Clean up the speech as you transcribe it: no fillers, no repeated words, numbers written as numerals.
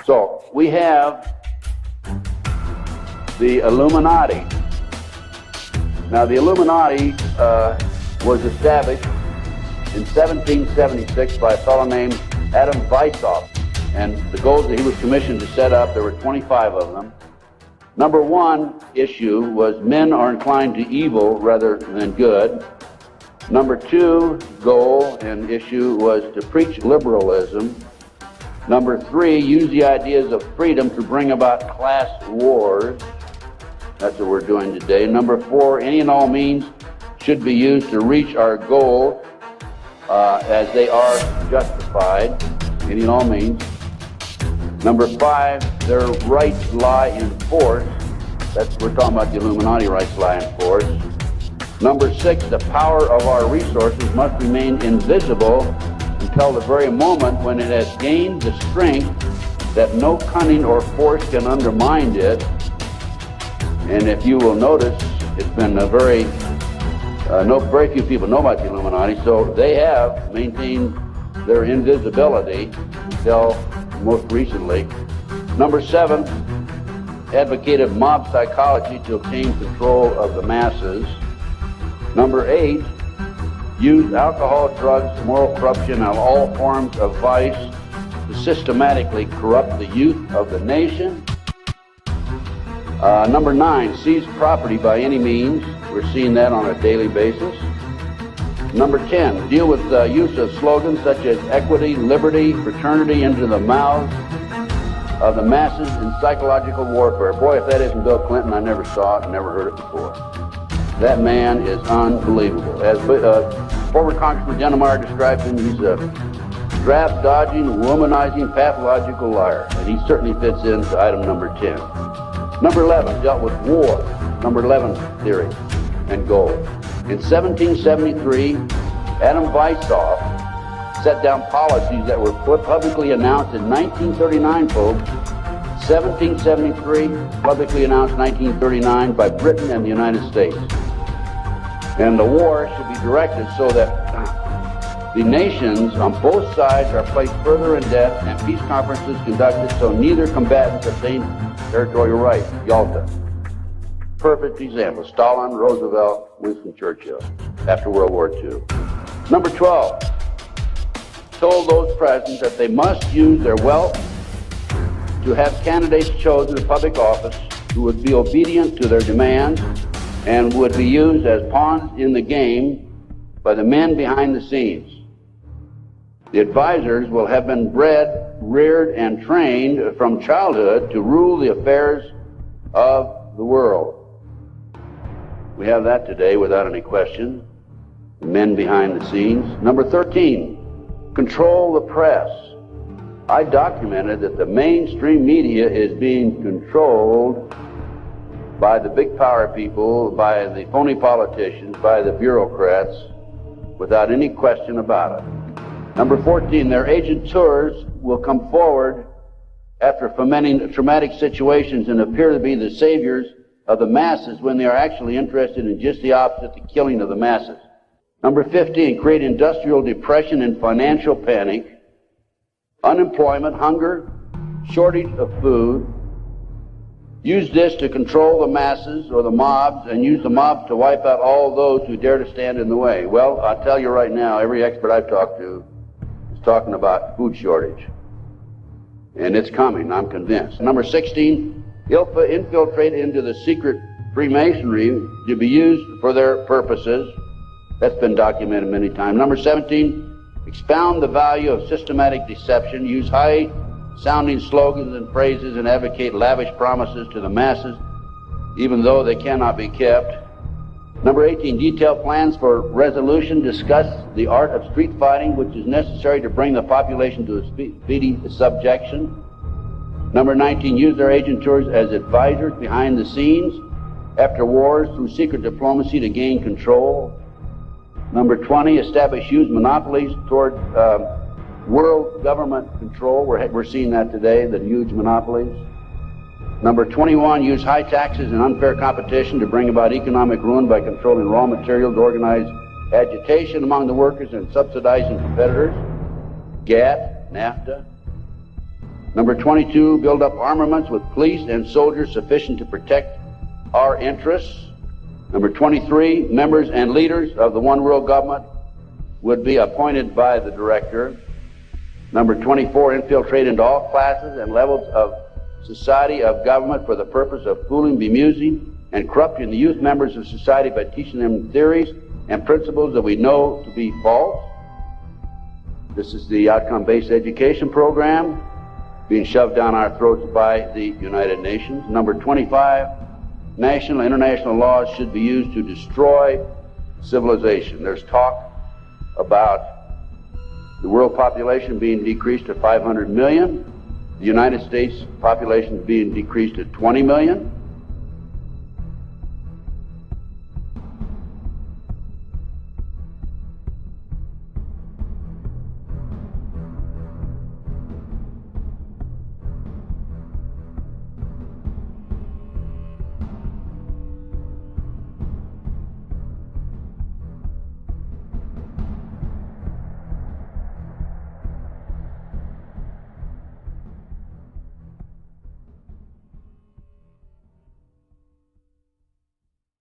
So we have the Illuminati. Now the Illuminati was established in 1776 by a fellow named Adam Weishaupt, and the goals that he was commissioned to set up, there were 25 of them. Number one issue was men are inclined to evil rather than good. Number two goal and issue was to preach liberalism. Number three, use the ideas of freedom to bring about class wars. That's what we're doing today. Number four, any and all means should be used to reach our goal as they are justified, any and all means. Number five, their rights lie in force. We're talking about the Illuminati rights lie in force. Number six, the power of our resources must remain invisible until the very moment when it has gained the strength that no cunning or force can undermine it. And if you will notice, it's been very few people know about the Illuminati, so they have maintained their invisibility until most recently. Number seven, advocated mob psychology to obtain control of the masses. Number eight, used alcohol, drugs, moral corruption, and all forms of vice to systematically corrupt the youth of the nation. Number nine, seize property by any means. We're seeing that on a daily basis. Number 10, deal with the use of slogans such as equity, liberty, fraternity into the mouths of the masses in psychological warfare. Boy, if that isn't Bill Clinton, I never saw it, never heard it before. That man is unbelievable. As former Congressman Dennemeyer described him, he's a draft-dodging, womanizing, pathological liar. And he certainly fits into item number 10. Number 11, dealt with war. Number 11, theory and goal. In 1773, Adam Weishaupt set down policies that were publicly announced in 1939, folks. 1773, publicly announced 1939 by Britain and the United States. And the war should be directed so that the nations on both sides are placed further in debt and peace conferences conducted so neither combatants obtain territorial rights. Yalta. Perfect example. Stalin, Roosevelt, Winston Churchill after World War II. Number 12, told those present that they must use their wealth to have candidates chosen to public office who would be obedient to their demands and would be used as pawns in the game by the men behind the scenes. The advisors will have been bred, reared, and trained from childhood to rule the affairs of the world. We have that today without any question. The men behind the scenes. Number 13, control the press. I documented that the mainstream media is being controlled by the big power people, by the phony politicians, by the bureaucrats, without any question about it. Number 14, their agenteurs will come forward after fomenting traumatic situations and appear to be the saviors of the masses when they are actually interested in just the opposite, the killing of the masses. Number 15, create industrial depression and financial panic, unemployment, hunger, shortage of food. Use this to control the masses or the mobs and use the mobs to wipe out all those who dare to stand in the way. Well, I'll tell you right now, every expert I've talked to is talking about food shortage. And it's coming, I'm convinced. Number 16, infiltrate into the secret Freemasonry to be used for their purposes. That's been documented many times. Number 17, expound the value of systematic deception, use high-sounding slogans and phrases, and advocate lavish promises to the masses, even though they cannot be kept. Number 18, detail plans for resolution, discuss the art of street fighting, which is necessary to bring the population to a speedy subjection. Number 19, use their agentures as advisors behind the scenes after wars through secret diplomacy to gain control. Number 20, establish huge monopolies toward world government control. We're seeing that today, the huge monopolies. Number 21, use high taxes and unfair competition to bring about economic ruin by controlling raw materials, organize agitation among the workers and subsidizing competitors. GATT, NAFTA. Number 22, build up armaments with police and soldiers sufficient to protect our interests. Number 23, members and leaders of the one world government would be appointed by the director. Number 24, infiltrate into all classes and levels of society of government for the purpose of fooling, bemusing, and corrupting the youth members of society by teaching them theories and principles that we know to be false. This is the outcome-based education program being shoved down our throats by the United Nations. Number 25, national and international laws should be used to destroy civilization. There's talk about the world population being decreased to 500 million, the United States population being decreased to 20 million.